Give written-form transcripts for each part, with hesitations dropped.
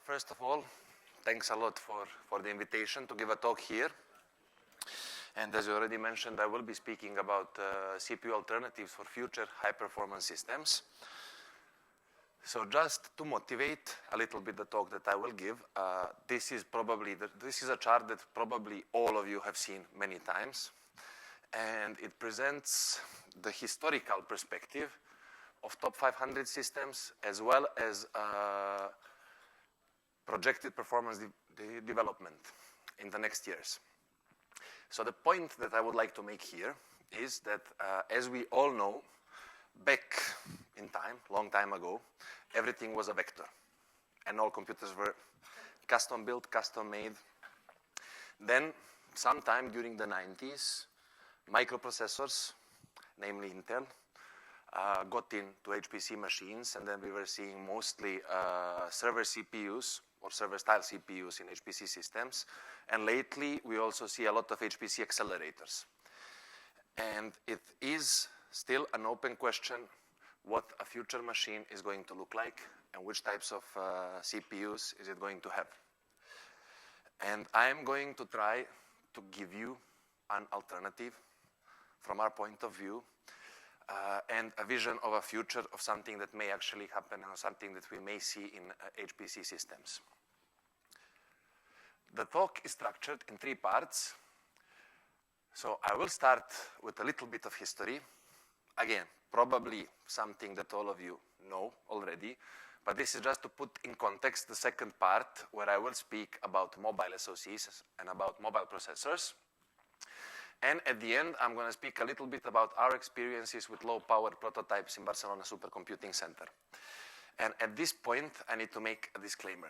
first of all, thanks a lot for the invitation to give a talk here. And as you already mentioned, I will be speaking about CPU alternatives for future high-performance systems. So just to motivate a little bit the talk that I will give, this is a chart that probably all of you have seen many times. And it presents the historical perspective of top 500 systems as well as projected performance development in the next years. So the point that I would like to make here is that as we all know, back in time, long time ago, everything was a vector. And all computers were custom built, custom made. Then sometime during the 90s, microprocessors, namely Intel, got into HPC machines, and then we were seeing mostly server CPUs or server-style CPUs in HPC systems. And lately, we also see a lot of HPC accelerators. And it is still an open question what a future machine is going to look like and which types of CPUs is it going to have. And I am going to try to give you an alternative from our point of view and a vision of a future of something that may actually happen or something that we may see in HPC systems. The talk is structured in 3 parts. So I will start with a little bit of history. Again, probably something that all of you know already, but this is just to put in context the second part where I will speak about mobile SoCs and about mobile processors. And at the end, I'm going to speak a little bit about our experiences with low-power prototypes in Barcelona Supercomputing Center. And at this point, I need to make a disclaimer.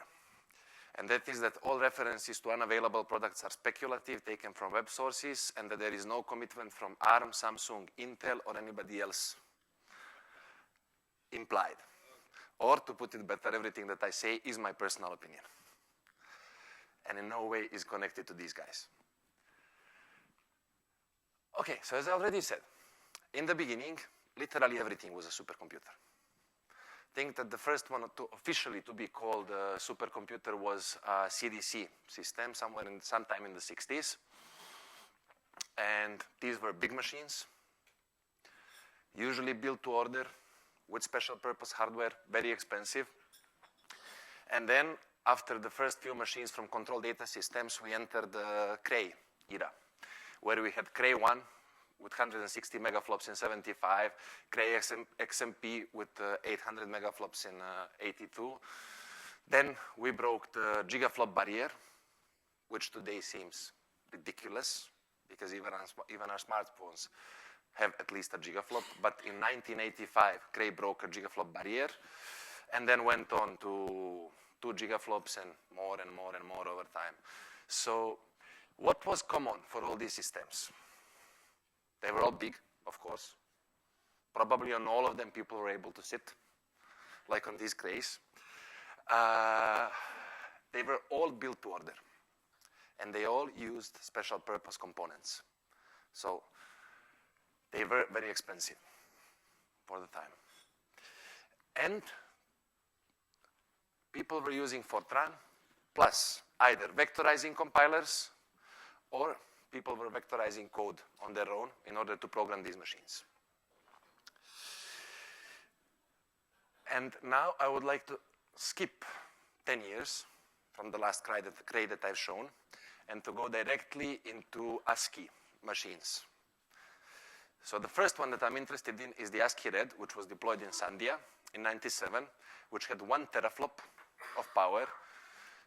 And that is that all references to unavailable products are speculative, taken from web sources, and that there is no commitment from ARM, Samsung, Intel, or anybody else implied. Or to put it better, everything that I say is my personal opinion. And in no way is connected to these guys. Okay, so as I already said, in the beginning, literally everything was a supercomputer. Think that the first one officially to be called a supercomputer was a CDC system, sometime in the 60s. And these were big machines, usually built to order with special purpose hardware, very expensive. And then after the first few machines from control data systems, we entered the Cray era, where we had Cray 1 with 160 megaflops in 75, Cray XMP with 800 megaflops in 82. Then we broke the gigaflop barrier, which today seems ridiculous, because even our smartphones have at least a gigaflop. But in 1985, Cray broke a gigaflop barrier, and then went on to 2 gigaflops and more and more and more over time. So what was common for all these systems? They were all big, of course. Probably on all of them, people were able to sit, like on these Crays. They were all built to order. And they all used special purpose components. So they were very expensive for the time. And people were using Fortran, plus either vectorizing compilers, or people were vectorizing code on their own in order to program these machines. And now I would like to skip 10 years from the last Cray that I've shown and to go directly into ASCII machines. So the first one that I'm interested in is the ASCII Red, which was deployed in Sandia in 97, which had 1 teraflop of power.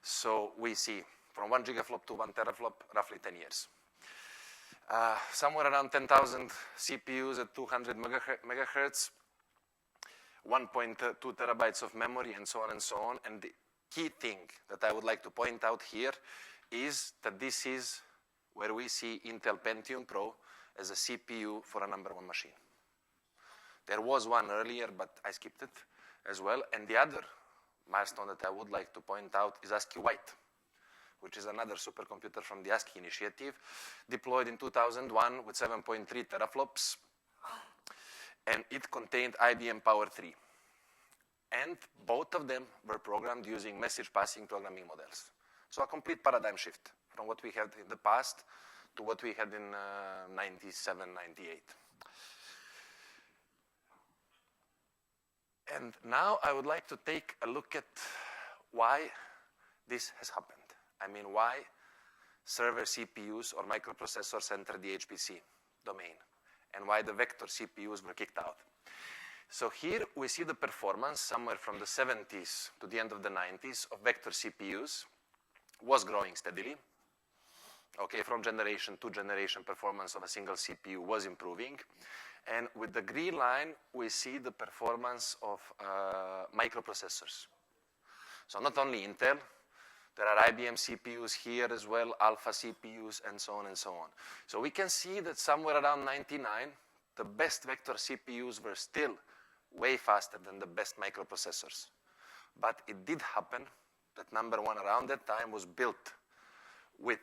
So we see from 1 gigaflop to 1 teraflop, roughly 10 years. Somewhere around 10,000 CPUs at 200 megahertz, 1.2 terabytes of memory, and so on and so on. And the key thing that I would like to point out here is that this is where we see Intel Pentium Pro as a CPU for a number 1 machine. There was one earlier, but I skipped it as well. And the other milestone that I would like to point out is ASCII White, which is another supercomputer from the ASCII initiative, deployed in 2001 with 7.3 teraflops. And it contained IBM Power 3. And both of them were programmed using message passing programming models. So a complete paradigm shift from what we had in the past to what we had in 97, 98. And now I would like to take a look at why this has happened. I mean, why server CPUs or microprocessors entered the HPC domain, and why the vector CPUs were kicked out. So here we see the performance somewhere from the 70s to the end of the 90s of vector CPUs was growing steadily. Okay, from generation to generation, performance of a single CPU was improving. And with the green line, we see the performance of microprocessors. So not only Intel, there are IBM CPUs here as well, Alpha CPUs, and so on and so on. So we can see that somewhere around 99, the best vector CPUs were still way faster than the best microprocessors. But it did happen that number one around that time was built with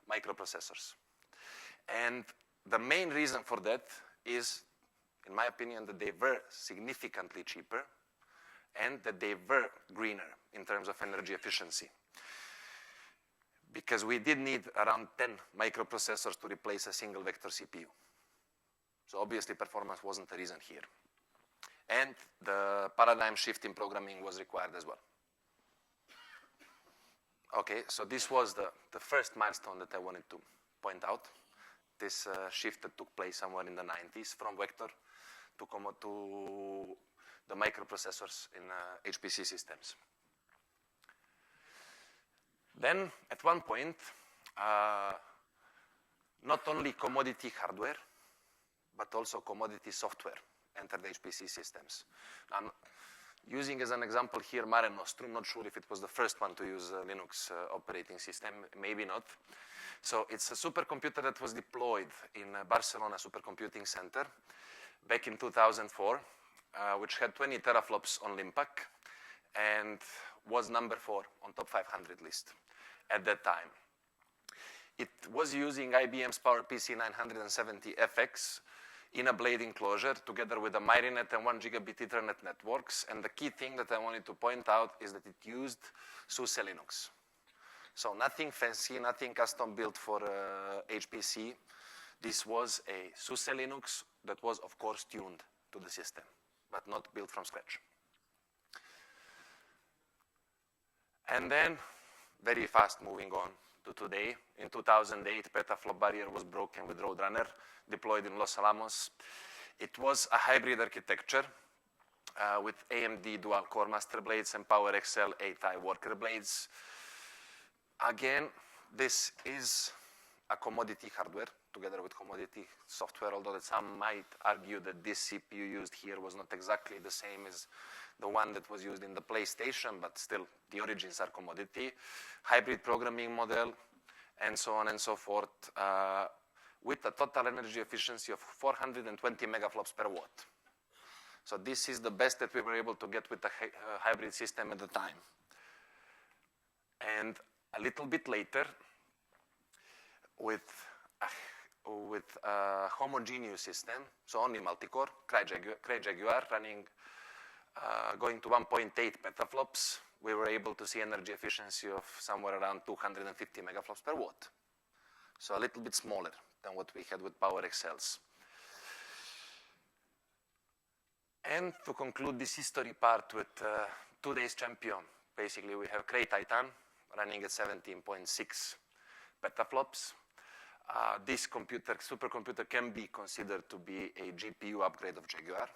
microprocessors. And the main reason for that is, in my opinion, that they were significantly cheaper and that they were greener in terms of energy efficiency. Because we did need around 10 microprocessors to replace a single vector CPU. So obviously performance wasn't the reason here. And the paradigm shift in programming was required as well. Okay, so this was the first milestone that I wanted to point out. This shift that took place somewhere in the 90s from vector to the microprocessors in HPC systems. Then, at one point, not only commodity hardware, but also commodity software entered HPC systems. I'm using as an example here Mare Nostrum. Not sure if it was the first one to use a Linux operating system, maybe not. So it's a supercomputer that was deployed in Barcelona Supercomputing Center back in 2004, which had 20 teraflops on Limpac and was number 4 on top 500 list at that time. It was using IBM's PowerPC 970FX in a blade enclosure together with a MireNet and 1 gigabit Ethernet networks. And the key thing that I wanted to point out is that it used SUSE Linux. So nothing fancy, nothing custom built for HPC. This was a SUSE Linux that was, of course, tuned to the system, but not built from scratch. And then, very fast moving on to today. In 2008, petaflop barrier was broken with RoadRunner, deployed in Los Alamos. It was a hybrid architecture with AMD dual-core master blades and PowerXL 8i worker blades. Again, this is a commodity hardware together with commodity software, although that some might argue that this CPU used here was not exactly the same as the one that was used in the PlayStation, but still the origins are commodity. Hybrid programming model, and so on and so forth, with a total energy efficiency of 420 megaflops per watt. So this is the best that we were able to get with the hybrid system at the time. And a little bit later, with a homogeneous system, so only multicore, Cray Jaguar running, going to 1.8 petaflops, we were able to see energy efficiency of somewhere around 250 megaflops per watt. So a little bit smaller than what we had with PowerXLs. And to conclude this history part with today's champion, basically we have Cray Titan running at 17.6 petaflops. This supercomputer can be considered to be a GPU upgrade of Jaguar.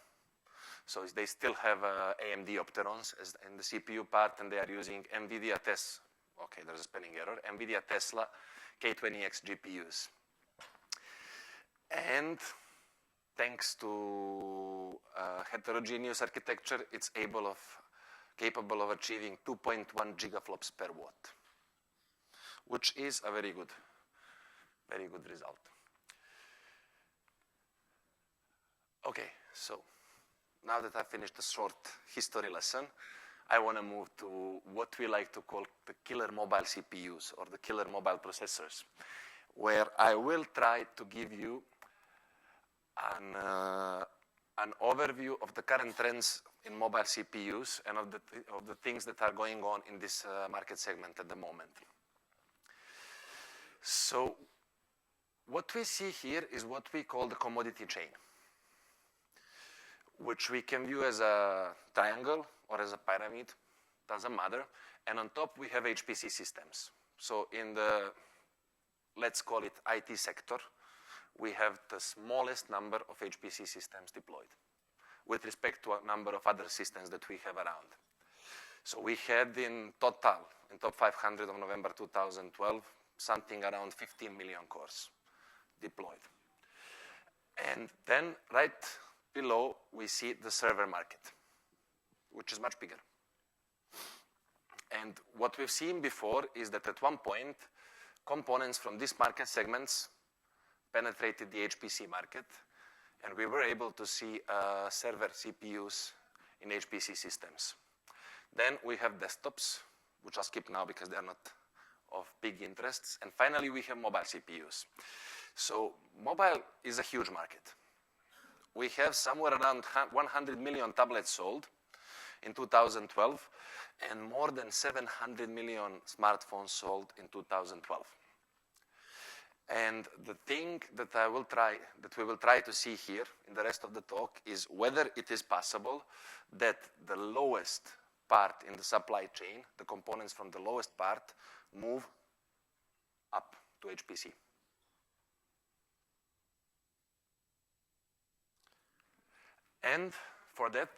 So they still have AMD Opterons as in the CPU part, and they are using NVIDIA Tesla. Okay, there's a spelling error. NVIDIA Tesla K20X GPUs. And thanks to heterogeneous architecture, it's capable of achieving 2.1 gigaflops per watt, which is a very good result. Okay, so now that I've finished the short history lesson, I want to move to what we like to call the killer mobile CPUs or the killer mobile processors, where I will try to give you an overview of the current trends in mobile CPUs and of the things that are going on in this market segment at the moment. So what we see here is what we call the commodity chain, which we can view as a triangle or as a pyramid, doesn't matter. And on top, we have HPC systems. So in the, let's call it IT sector, we have the smallest number of HPC systems deployed with respect to a number of other systems that we have around. So we had in total, in top 500 of November 2012, something around 15 million cores deployed. And then right below, we see the server market, which is much bigger. And what we've seen before is that at one point, components from these market segments penetrated the HPC market, and we were able to see server CPUs in HPC systems. Then we have desktops, which I'll skip now because they're not of big interests. And finally, we have mobile CPUs. So mobile is a huge market. We have somewhere around 100 million tablets sold in 2012, and more than 700 million smartphones sold in 2012. And the thing that we will try to see here in the rest of the talk is whether it is possible that the lowest part in the supply chain, the components from the lowest part, move up to HPC. And for that,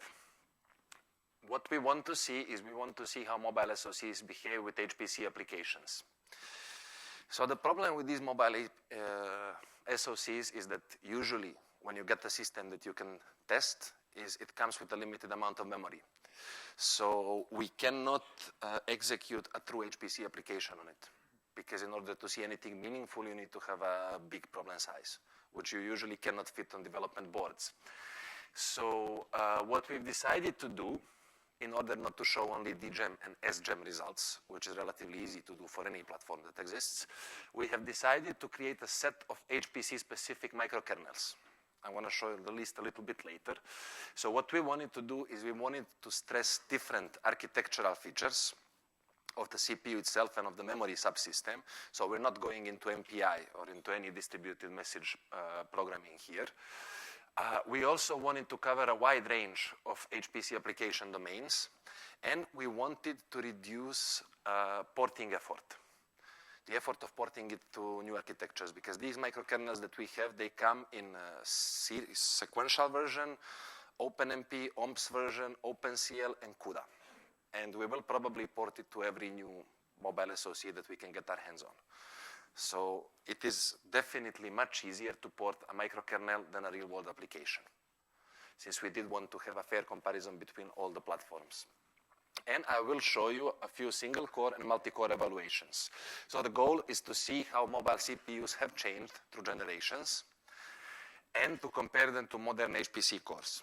what we want to see is we want to see how mobile SoCs behave with HPC applications. So the problem with these mobile SoCs is that usually when you get a system that you can test, is it comes with a limited amount of memory. So we cannot execute a true HPC application on it, because in order to see anything meaningful, you need to have a big problem size, which you usually cannot fit on development boards. So what we've decided to do, in order not to show only DGEM and SGEM results, which is relatively easy to do for any platform that exists, we have decided to create a set of HPC-specific microkernels. I'm going to show you the list a little bit later. So what we wanted to do is we wanted to stress different architectural features of the CPU itself and of the memory subsystem. So we're not going into MPI or into any distributed message programming here. We also wanted to cover a wide range of HPC application domains, and we wanted to reduce porting effort. The effort of porting it to new architectures, because these microkernels that we have, they come in a sequential version, OpenMP, OMPS version, OpenCL, and CUDA. And we will probably port it to every new mobile SoC that we can get our hands on. So it is definitely much easier to port a microkernel than a real-world application, since we did want to have a fair comparison between all the platforms. And I will show you a few single-core and multi-core evaluations. So the goal is to see how mobile CPUs have changed through generations and to compare them to modern HPC cores.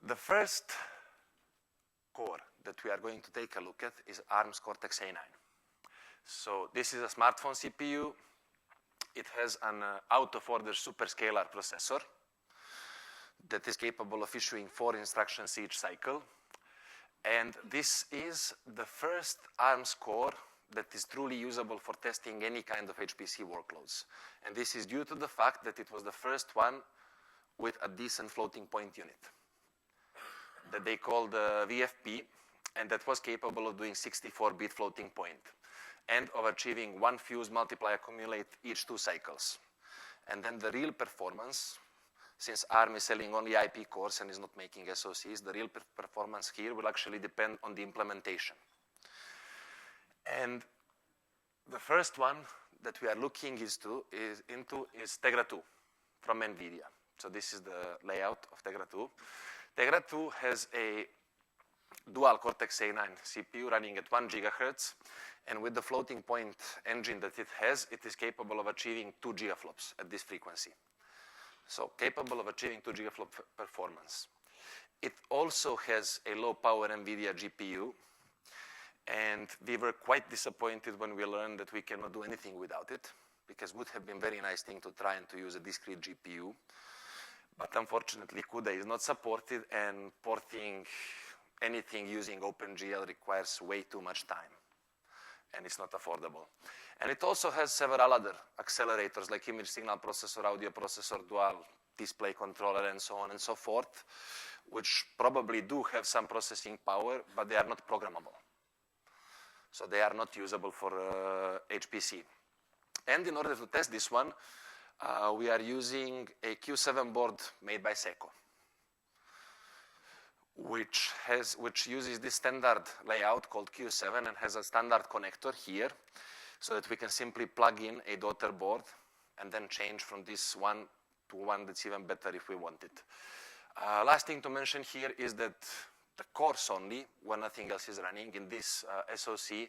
The first core that we are going to take a look at is ARM's Cortex-A9. So this is a smartphone CPU. It has an out-of-order superscalar processor that is capable of issuing 4 instructions each cycle. And this is the first ARM's core that is truly usable for testing any kind of HPC workloads. And this is due to the fact that it was the first one with a decent floating point unit that they called VFP, and that was capable of doing 64-bit floating point and of achieving 1 fuse multiply accumulate each 2 cycles. And then the real performance, since ARM is selling only IP cores and is not making SoCs, the real performance here will actually depend on the implementation. And the first one that we are looking into is Tegra2 from NVIDIA. So this is the layout of Tegra2. Tegra2 has a dual Cortex-A9 CPU running at 1 gigahertz. And with the floating point engine that it has, it is capable of achieving 2 gigaflops at this frequency. So capable of achieving 2 gigaflop performance. It also has a low power NVIDIA GPU. And we were quite disappointed when we learned that we cannot do anything without it, because it would have been a very nice thing to try and to use a discrete GPU. But unfortunately, CUDA is not supported, and porting anything using OpenGL requires way too much time, and it's not affordable. And it also has several other accelerators like image signal processor, audio processor, dual display controller, and so on and so forth, which probably do have some processing power, but they are not programmable. So they are not usable for HPC. And in order to test this one, we are using a Q7 board made by Seco, which uses this standard layout called Q7 and has a standard connector here, so that we can simply plug in a daughter board and then change from this one to one that's even better if we want it. Last thing to mention here is that the cores only, when nothing else is running in this SoC,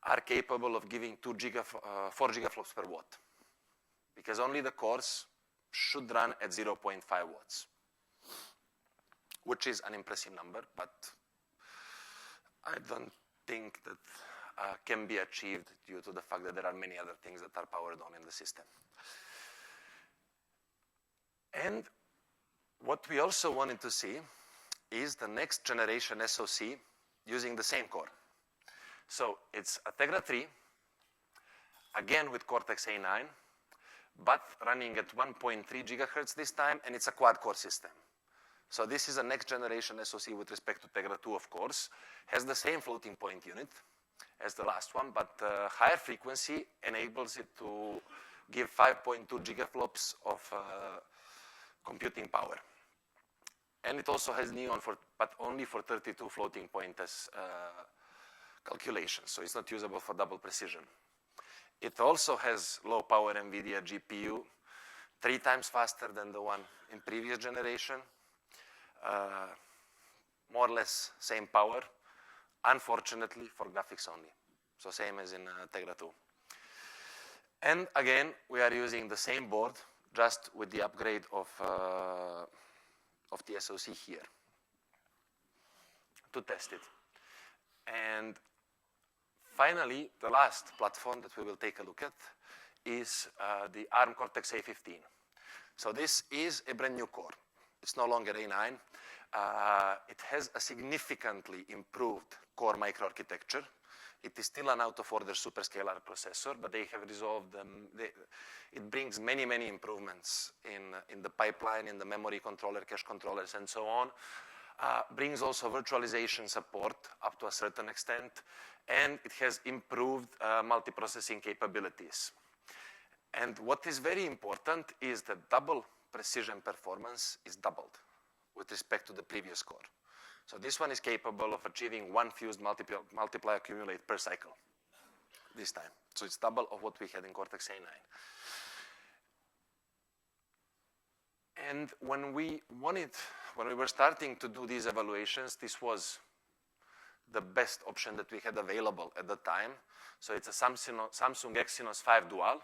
are capable of giving 4 gigaflops per watt, because only the cores should run at 0.5 watts, which is an impressive number, but I don't think that can be achieved due to the fact that there are many other things that are powered on in the system. And what we also wanted to see is the next generation SoC using the same core. So it's a Tegra3, again with Cortex-A9, but running at 1.3 gigahertz this time, and it's a quad-core system. So this is a next generation SoC with respect to Tegra2, of course, has the same floating point unit as the last one, but higher frequency enables it to give 5.2 gigaflops of computing power. And it also has Neon, but only for 32 floating point calculations, so it's not usable for double precision. It also has low power NVIDIA GPU, 3 times faster than the one in previous generation, more or less same power, unfortunately for graphics only, so same as in Tegra2. And again, we are using the same board, just with the upgrade of the SoC here to test it. And finally, the last platform that we will take a look at is the ARM Cortex-A15. So this is a brand new core. It's no longer A9. It has a significantly improved core microarchitecture. It is still an out-of-order superscalar processor, but they have resolved them. It brings many, many improvements in the pipeline, in the memory controller, cache controllers, and so on. Brings also virtualization support up to a certain extent, and it has improved multiprocessing capabilities. And what is very important is that double precision performance is doubled with respect to the previous core. So this one is capable of achieving 1 fused multiply accumulate per cycle this time. So it's double of what we had in Cortex-A9. And when we were starting to do these evaluations, this was the best option that we had available at the time. So it's a Samsung Exynos 5 Dual.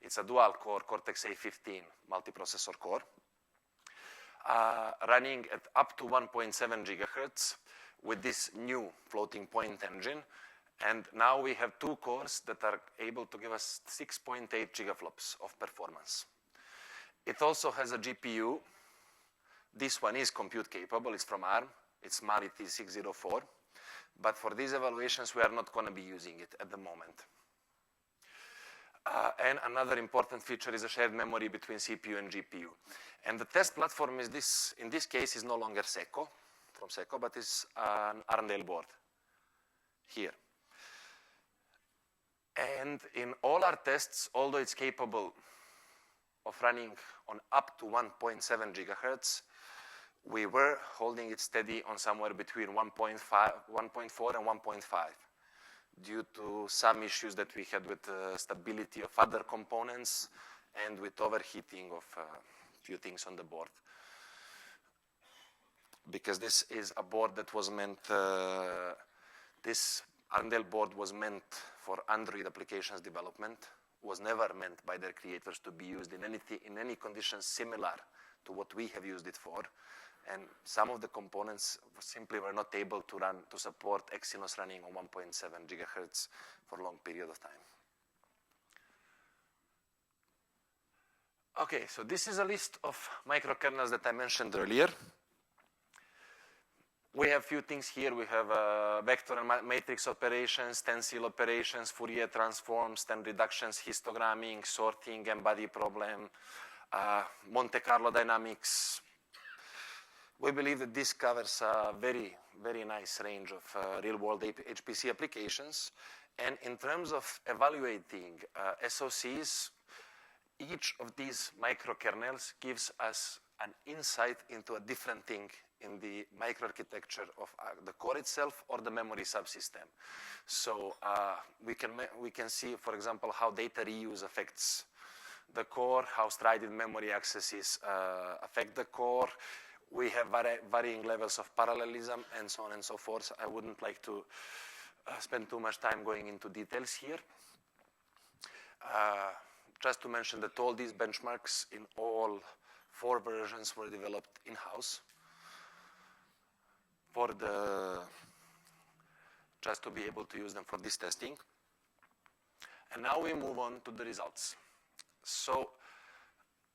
It's a dual-core Cortex-A15 multiprocessor core, running at up to 1.7 gigahertz with this new floating point engine. And now we have 2 cores that are able to give us 6.8 gigaflops of performance. It also has a GPU. This one is compute capable. It's from ARM. It's Mare T604. But for these evaluations, we are not going to be using it at the moment. And another important feature is a shared memory between CPU and GPU. And the test platform is this, in this case, is no longer Seco, from Seco, but is an Arndale board here. And in all our tests, although it's capable of running on up to 1.7 gigahertz, we were holding it steady on somewhere between 1.4 and 1.5 due to some issues that we had with the stability of other components and with overheating of a few things on the board. Because this is a board that was meant, this Arndale board was meant for Android applications development, was never meant by their creators to be used in any conditions similar to what we have used it for. And some of the components simply were not able to support Exynos running on 1.7 gigahertz for a long period of time. Okay, so this is a list of microkernels that I mentioned earlier. We have few things here. We have vector and matrix operations, tensile operations, Fourier transforms, then reductions, histogramming, sorting, M-body problem, Monte Carlo dynamics. We believe that this covers a very, very nice range of real-world HPC applications. And in terms of evaluating SoCs, each of these microkernels gives us an insight into a different thing in the microarchitecture of the core itself or the memory subsystem. So we can see, for example, how data reuse affects the core, how strided memory accesses affect the core. We have varying levels of parallelism and so on and so forth. I wouldn't like to spend too much time going into details here. Just to mention that all these benchmarks in all 4 versions were developed in-house just to be able to use them for this testing. And now we move on to the results. So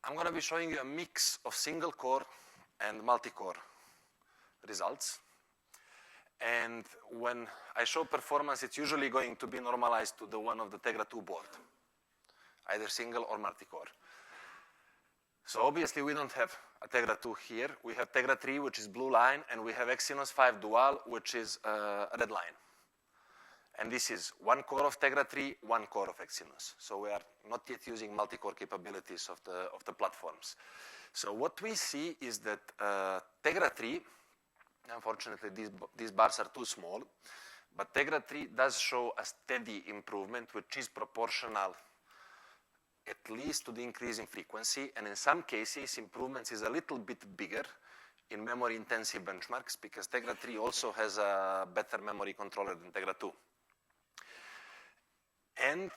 I'm going to be showing you a mix of single core and multi-core results. And when I show performance, it's usually going to be normalized to the one of the Tegra2 board, either single or multi-core. So obviously we don't have a Tegra2 here. We have Tegra3, which is blue line, and we have Exynos 5 Dual, which is red line. And this is 1 core of Tegra3, 1 core of Exynos. So we are not yet using multi-core capabilities of the platforms. So what we see is that Tegra3, unfortunately these bars are too small, but Tegra3 does show a steady improvement, which is proportional at least to the increase in frequency, and in some cases, improvements is a little bit bigger in memory-intensive benchmarks, because Tegra3 also has a better memory controller than Tegra2. And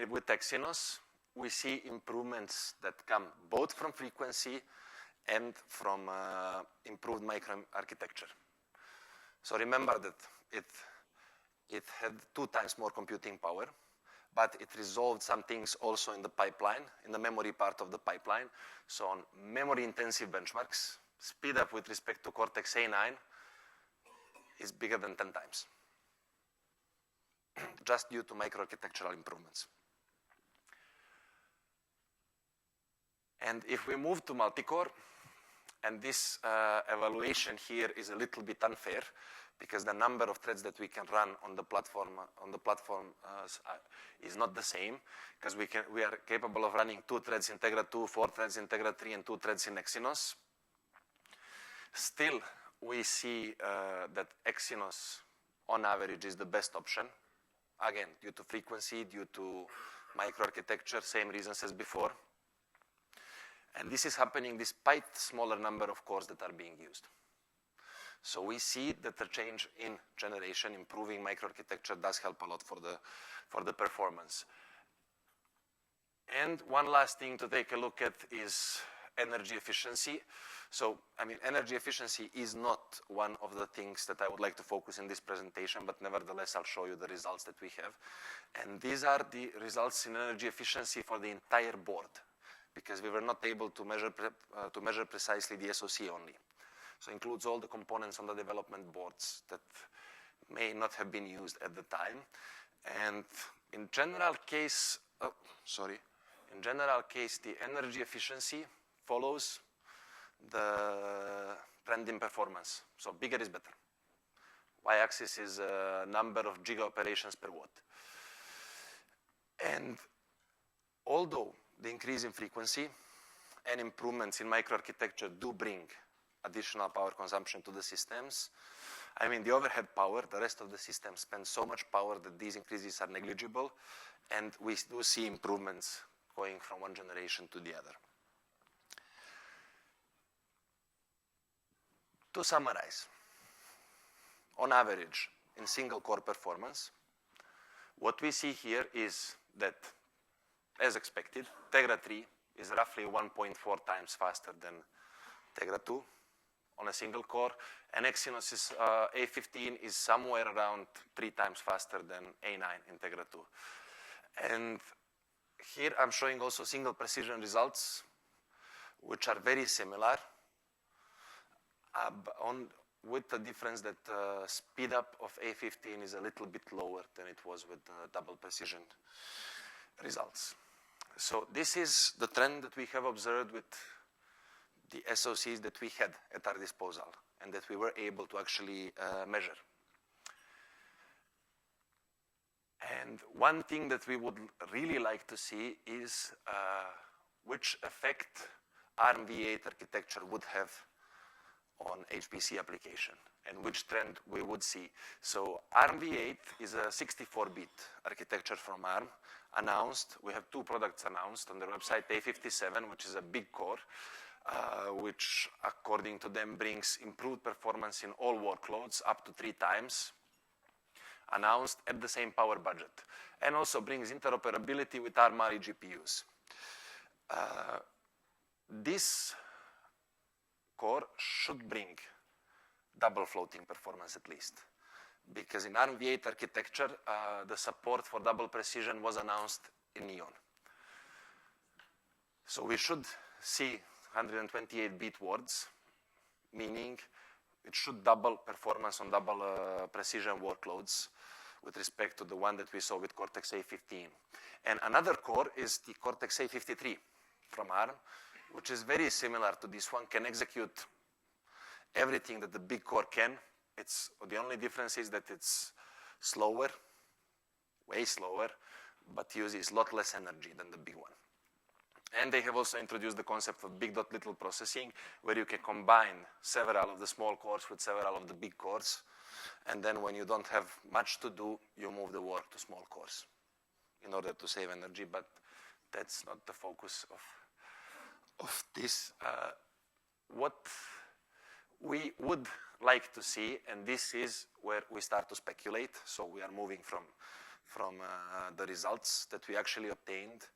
with Exynos, we see improvements that come both from frequency and from improved microarchitecture. So remember that it had 2 times more computing power, but it resolved some things also in the pipeline, in the memory part of the pipeline. So on memory-intensive benchmarks, speed up with respect to Cortex-A9 is bigger than 10 times, just due to microarchitectural improvements. And if we move to multi-core, and this evaluation here is a little bit unfair, because the number of threads that we can run on the platform is not the same, because we are capable of running 2 threads in Tegra2, 4 threads in Tegra3, and 2 threads in Exynos. Still, we see that Exynos, on average, is the best option. Again, due to frequency, due to microarchitecture, same reasons as before. And this is happening despite smaller number of cores that are being used. So we see that the change in generation, improving microarchitecture, does help a lot for the performance. And one last thing to take a look at is energy efficiency. So, I mean, energy efficiency is not one of the things that I would like to focus in this presentation, but nevertheless, I'll show you the results that we have. And these are the results in energy efficiency for the entire board, because we were not able to measure precisely the SoC only. So it includes all the components on the development boards that may not have been used at the time. And in general case, the energy efficiency follows the trend in performance. So bigger is better. Y-axis is number of giga operations per watt. And although the increase in frequency and improvements in microarchitecture do bring additional power consumption to the systems, I mean, the overhead power, the rest of the system spends so much power that these increases are negligible, and we do see improvements going from one generation to the other. To summarize, on average, in single core performance, what we see here is that, as expected, Tegra3 is roughly 1.4 times faster than Tegra2 on a single core, and Exynos is, A15 is somewhere around 3 times faster than A9 in Tegra2. And here I'm showing also single precision results, which are very similar, with the difference that speed up of A15 is a little bit lower than it was with double precision results. So this is the trend that we have observed with the SoCs that we had at our disposal and that we were able to actually measure. And one thing that we would really like to see is which effect ARMv8 architecture would have on HPC application and which trend we would see. So ARMv8 is a 64-bit architecture from ARM announced. We have two products announced on their website, A57, which is a big core, which according to them brings improved performance in all workloads up to 3 times, announced at the same power budget, and also brings interoperability with Mare GPUs. This core should bring double floating performance at least, because in ARMv8 architecture, the support for double precision was announced in Neon. So we should see 128-bit words, meaning it should double performance on double precision workloads with respect to the one that we saw with Cortex-A15. And another core is the Cortex-A53 from ARM, which is very similar to this one, can execute everything that the big core can. The only difference is that it's slower, way slower, but uses a lot less energy than the big one. And they have also introduced the concept of big dot little processing, where you can combine several of the small cores with several of the big cores. And then when you don't have much to do, you move the work to small cores in order to save energy, but that's not the focus of this. What we would like to see, and this is where we start to speculate, so we are moving from the results that we actually obtained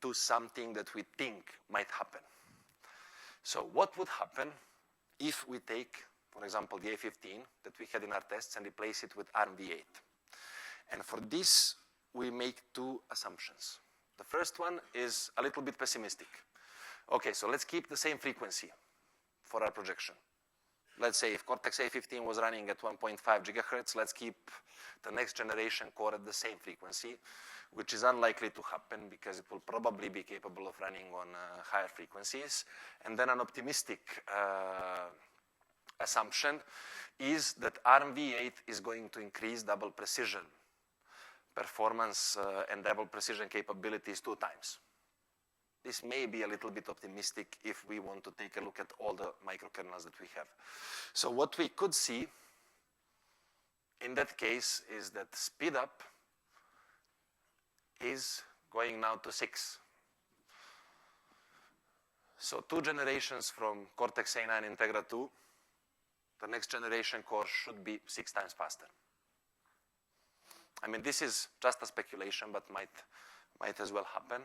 to something that we think might happen. So what would happen if we take, for example, the A15 that we had in our tests and replace it with ARMv8? And for this, we make 2 assumptions. The first one is a little bit pessimistic. Okay, so let's keep the same frequency for our projection. Let's say if Cortex-A15 was running at 1.5 gigahertz, let's keep the next generation core at the same frequency, which is unlikely to happen because it will probably be capable of running on higher frequencies. And then an optimistic assumption is that ARMv8 is going to increase double precision performance and double precision capabilities 2 times. This may be a little bit optimistic if we want to take a look at all the microkernels that we have. So what we could see in that case is that speed up is going now to 6. So 2 generations from Cortex-A9 and Tegra2, the next generation core should be 6 times faster. I mean, this is just a speculation, but might as well happen.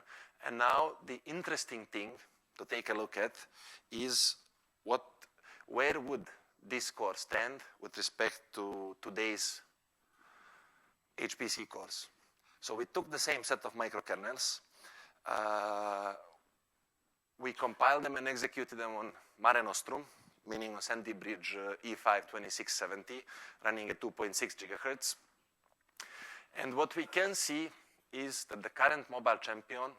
And now the interesting thing to take a look at is where would this core stand with respect to today's HPC cores. So we took the same set of microkernels, we compiled them and executed them on Mare Nostrum, meaning on Sandy Bridge E5-2670, running at 2.6 gigahertz. And what we can see is that the current mobile champion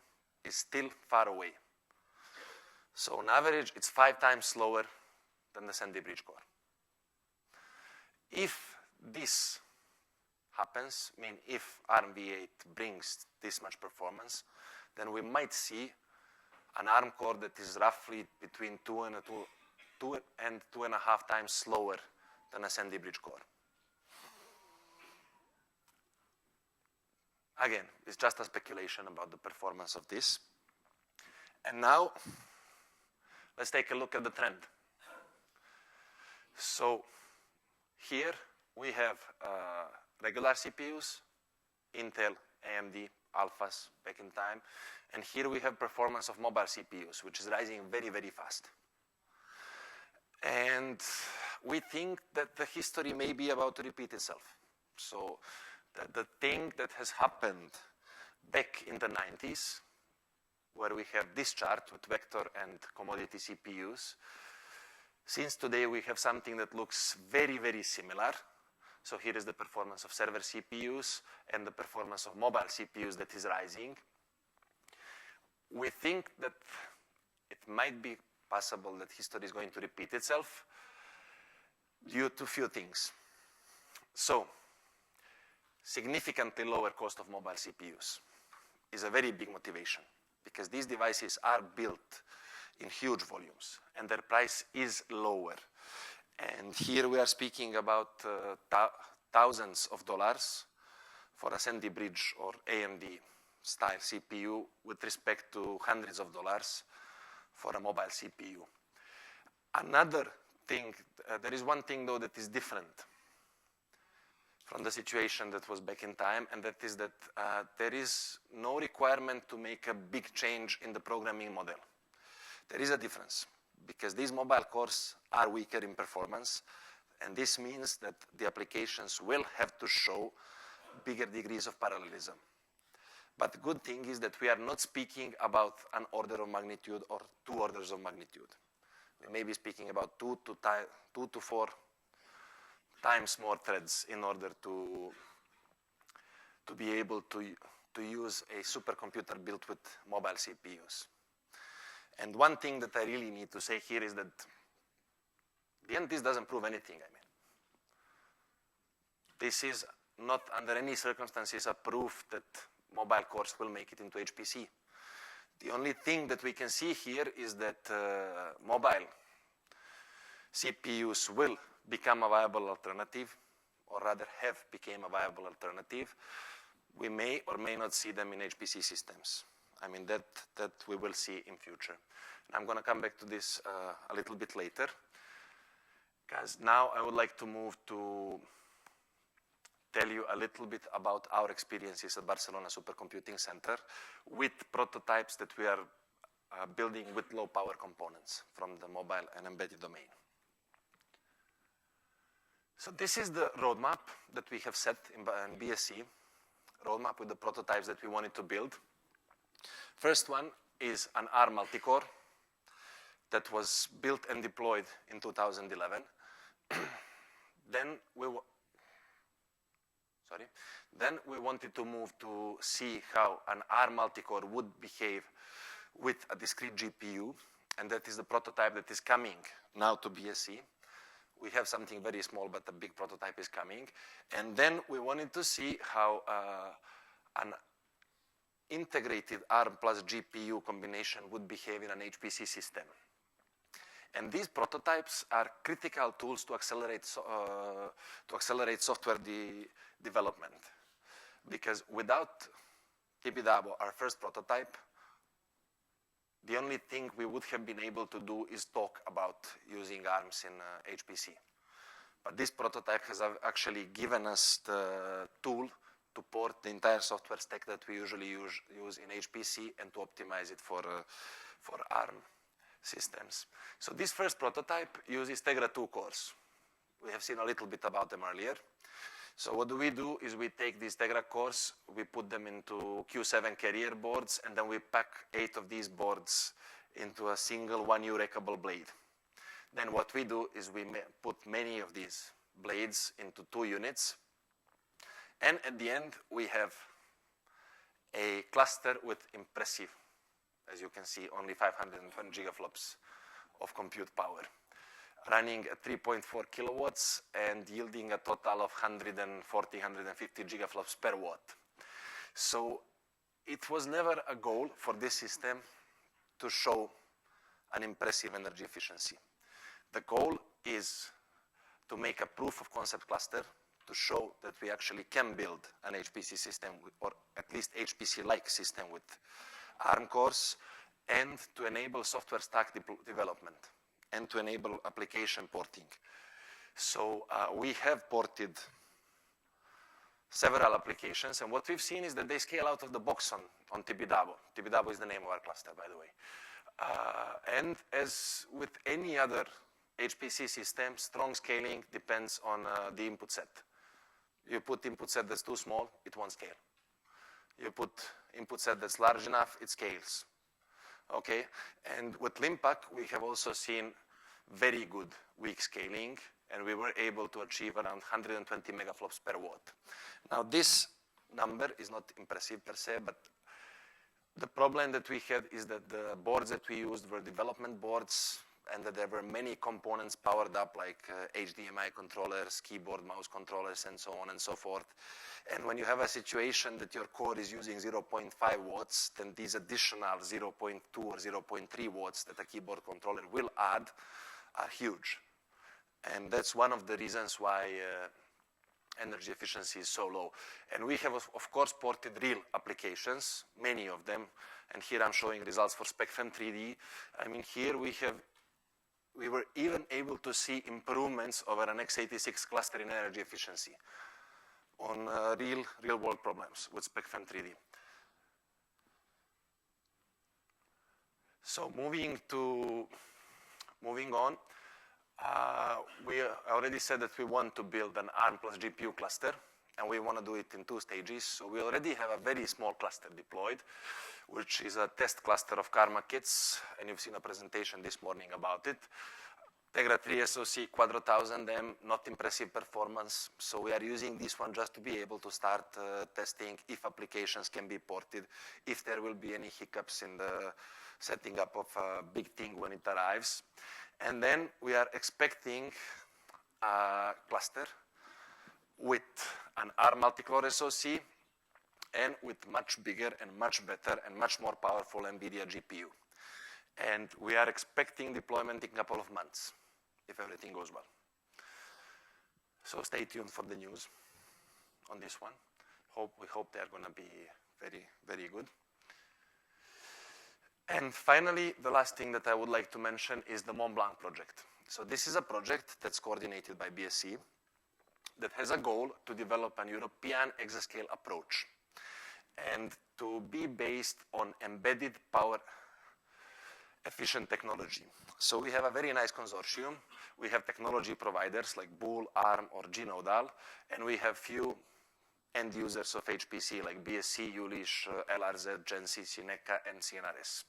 is still far away. So on average, it's 5 times slower than the Sandy Bridge core. If this happens, I mean, if ARMv8 brings this much performance, then we might see an ARM core that is roughly between 2 and 2.5 times slower than a Sandy Bridge core. Again, it's just a speculation about the performance of this. And now, let's take a look at the trend. So here we have regular CPUs, Intel, AMD, alphas back in time. And here we have performance of mobile CPUs, which is rising very, very fast. And we think that the history may be about to repeat itself. So the thing that has happened back in the 90s where we have this chart with vector and commodity CPUs. Since today we have something that looks very, very similar. So here is the performance of server CPUs and the performance of mobile CPUs that is rising. We think that it might be possible that history is going to repeat itself due to few things. So, significantly lower cost of mobile CPUs is a very big motivation because these devices are built in huge volumes and their price is lower. And here we are speaking about thousands of dollars for a Sandy Bridge or AMD style CPU with respect to hundreds of dollars for a mobile CPU. Another thing, there is one thing though that is different from the situation that was back in time, and that is that there is no requirement to make a big change in the programming model. There is a difference because these mobile cores are weaker in performance, and this means that the applications will have to show bigger degrees of parallelism. But the good thing is that we are not speaking about an order of magnitude or 2 orders of magnitude. We may be speaking about 2 to 4 times more threads in order to be able to use a supercomputer built with mobile CPUs. And one thing that I really need to say here is that at the end, this doesn't prove anything, I mean. This is not under any circumstances a proof that mobile cores will make it into HPC. The only thing that we can see here is that mobile CPUs will become a viable alternative, or rather have become a viable alternative. We may or may not see them in HPC systems. I mean, that we will see in future. And I'm going to come back to this a little bit later, because now I would like to move to tell you a little bit about our experiences at Barcelona Supercomputing Center with prototypes that we are building with low power components from the mobile and embedded domain. So this is the roadmap that we have set in BSC, roadmap with the prototypes that we wanted to build. First one is an ARM multicore that was built and deployed in 2011. Then we wanted to move to see how an ARM multicore would behave with a discrete GPU, and that is the prototype that is coming now to BSC. We have something very small, but a big prototype is coming. And then we wanted to see how an integrated ARM plus GPU combination would behave in an HPC system. And these prototypes are critical tools to accelerate software development. Because without Tibidabo, our first prototype, the only thing we would have been able to do is talk about using ARMs in HPC. But this prototype has actually given us the tool to port the entire software stack that we usually use in HPC and to optimize it for ARM systems. So this first prototype uses Tegra2 cores. We have seen a little bit about them earlier. So what do is we take these Tegra cores, we put them into Q7 carrier boards, and then we pack 8 of these boards into a single 1U rackable blade. Then what we do is we put many of these blades into 2 units. And at the end, we have a cluster with impressive, as you can see, only 520 gigaflops of compute power, running at 3.4 kilowatts and yielding a total of 140, 150 gigaflops per watt. So it was never a goal for this system to show an impressive energy efficiency. The goal is to make a proof of concept cluster to show that we actually can build an HPC system, or at least HPC-like system with ARM cores, and to enable software stack development, and to enable application porting. So we have ported several applications, and what we've seen is that they scale out of the box on Tibidabo. Tibidabo is the name of our cluster, by the way. And as with any other HPC system, strong scaling depends on the input set. You put input set that's too small, it won't scale. You put input set that's large enough, it scales. Okay, and with Limpac, we have also seen very good weak scaling, and we were able to achieve around 120 megaflops per watt. Now, this number is not impressive per se, but the problem that we had is that the boards that we used were development boards, and that there were many components powered up, like HDMI controllers, keyboard, mouse controllers, and so on and so forth. And when you have a situation that your core is using 0.5 watts, then these additional 0.2 or 0.3 watts that a keyboard controller will add are huge. And that's one of the reasons why energy efficiency is so low. And we have, of course, ported real applications, many of them. And here I'm showing results for SpecFEM 3D. I mean, here we were even able to see improvements over an x86 cluster in energy efficiency on real-world problems with SpecFEM 3D. So moving on, we already said that we want to build an ARM+GPU cluster, and we want to do it in 2 stages. So we already have a very small cluster deployed, which is a test cluster of Karma kits, and you've seen a presentation this morning about it. Tegra2 SoC, Quadro 1000M, not impressive performance. So we are using this one just to be able to start testing if applications can be ported, if there will be any hiccups in the setting up of a big thing when it arrives. And then we are expecting a cluster with an ARM multicore SoC and with much bigger and much better and much more powerful NVIDIA GPU. And we are expecting deployment in a couple of months, if everything goes well. So stay tuned for the news on this one. We hope they're going to be very, very good. And finally, the last thing that I would like to mention is the Mont-Blanc project. So this is a project that's coordinated by BSC that has a goal to develop an European exascale approach and to be based on embedded power efficient technology. So we have a very nice consortium. We have technology providers like Boole, ARM, or Gnodal, and we have few end users of HPC like BSC, Jülich, LRZ, GenC, Cineca, and CNRS.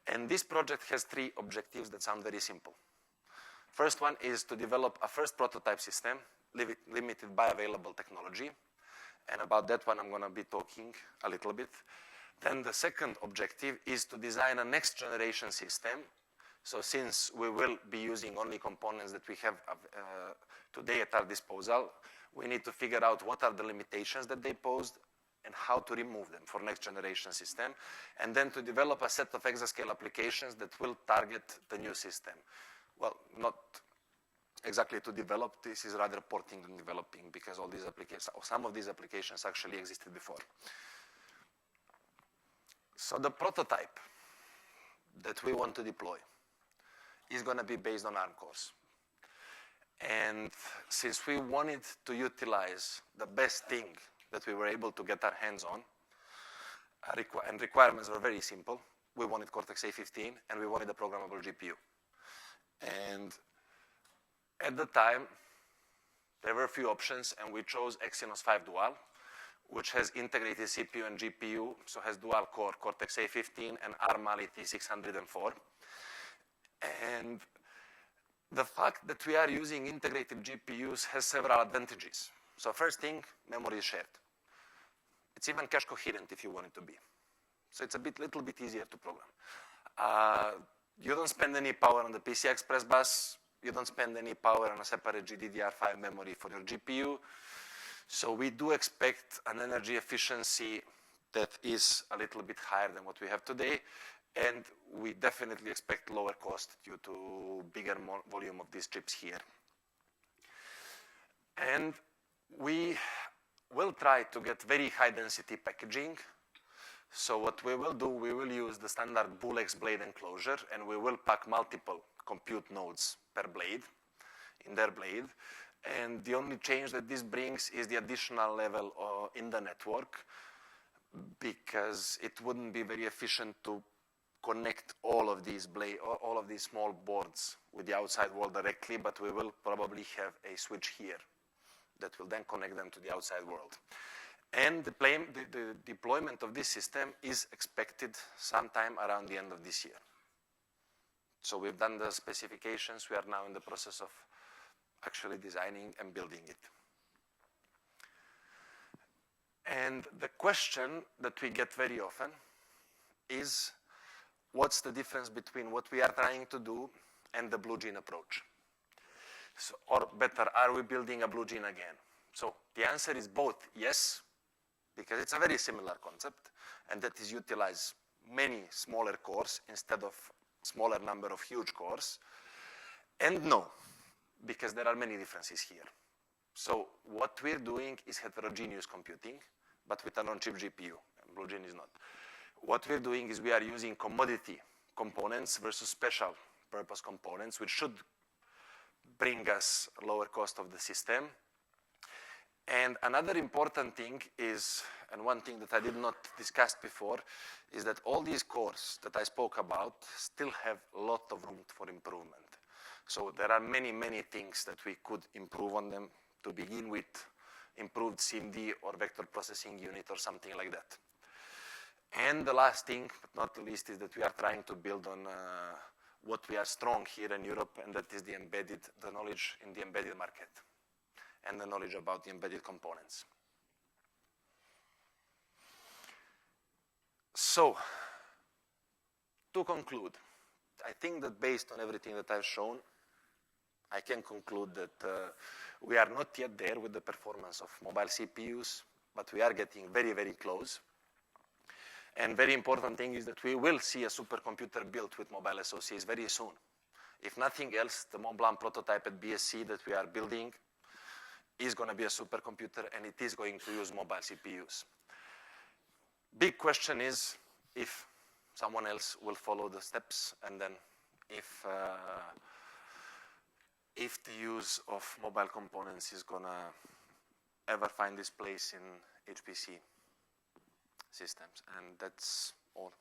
And this project has 3 objectives that sound very simple. First one is to develop a first prototype system limited by available technology. And about that one, I'm going to be talking a little bit. Then the second objective is to design a next generation system. So since we will be using only components that we have today at our disposal, we need to figure out what are the limitations that they posed and how to remove them for next generation system. And then to develop a set of exascale applications that will target the new system. Well, not exactly to develop, this is rather porting than developing, because all these applications, or some of these applications actually existed before. So the prototype that we want to deploy is going to be based on ARM cores. And since we wanted to utilize the best thing that we were able to get our hands on, and requirements were very simple, we wanted Cortex-A15 and we wanted a programmable GPU. And at the time, there were a few options, and we chose Exynos 5 Dual, which has integrated CPU and GPU, so has dual core Cortex-A15 and ARM Mali T604. And the fact that we are using integrated GPUs has several advantages. So first thing, memory is shared. It's even cache coherent if you want it to be. So it's a little bit easier to program. You don't spend any power on the PCI Express bus. You don't spend any power on a separate GDDR5 memory for your GPU. So we do expect an energy efficiency that is a little bit higher than what we have today. And we definitely expect lower cost due to bigger volume of these chips here. And we will try to get very high density packaging. So what we will do, we will use the standard Boole X blade enclosure, and we will pack multiple compute nodes per blade in their blade. And the only change that this brings is the additional level in the network, because it wouldn't be very efficient to connect all of these small boards with the outside world directly, but we will probably have a switch here that will then connect them to the outside world. And the deployment of this system is expected sometime around the end of this year. So we've done the specifications. We are now in the process of actually designing and building it. And the question that we get very often is, what's the difference between what we are trying to do and the blue gene approach? So, or better, are we building a blue gene again? So the answer is both yes, because it's a very similar concept, and that is utilize many smaller cores instead of smaller number of huge cores, and no, because there are many differences here. So what we're doing is heterogeneous computing, but with an on-chip GPU. Blue gene is not. What we're doing is we are using commodity components versus special purpose components, which should bring us lower cost of the system. And another important thing is, and one thing that I did not discuss before, is that all these cores that I spoke about still have a lot of room for improvement. So there are many, many things that we could improve on them to begin with, improved CMD or vector processing unit or something like that. And the last thing, but not the least, is that we are trying to build on what we are strong here in Europe, and that is the knowledge in the embedded market and the knowledge about the embedded components. So, to conclude, I think that based on everything that I've shown, I can conclude that we are not yet there with the performance of mobile CPUs, but we are getting very, very close. And very important thing is that we will see a supercomputer built with mobile SoCs very soon. If nothing else, the Mont-Blanc prototype at BSC that we are building is going to be a supercomputer, and it is going to use mobile CPUs. Big question is if someone else will follow the steps, and then if the use of mobile components is going to ever find its place in HPC systems. And that's all.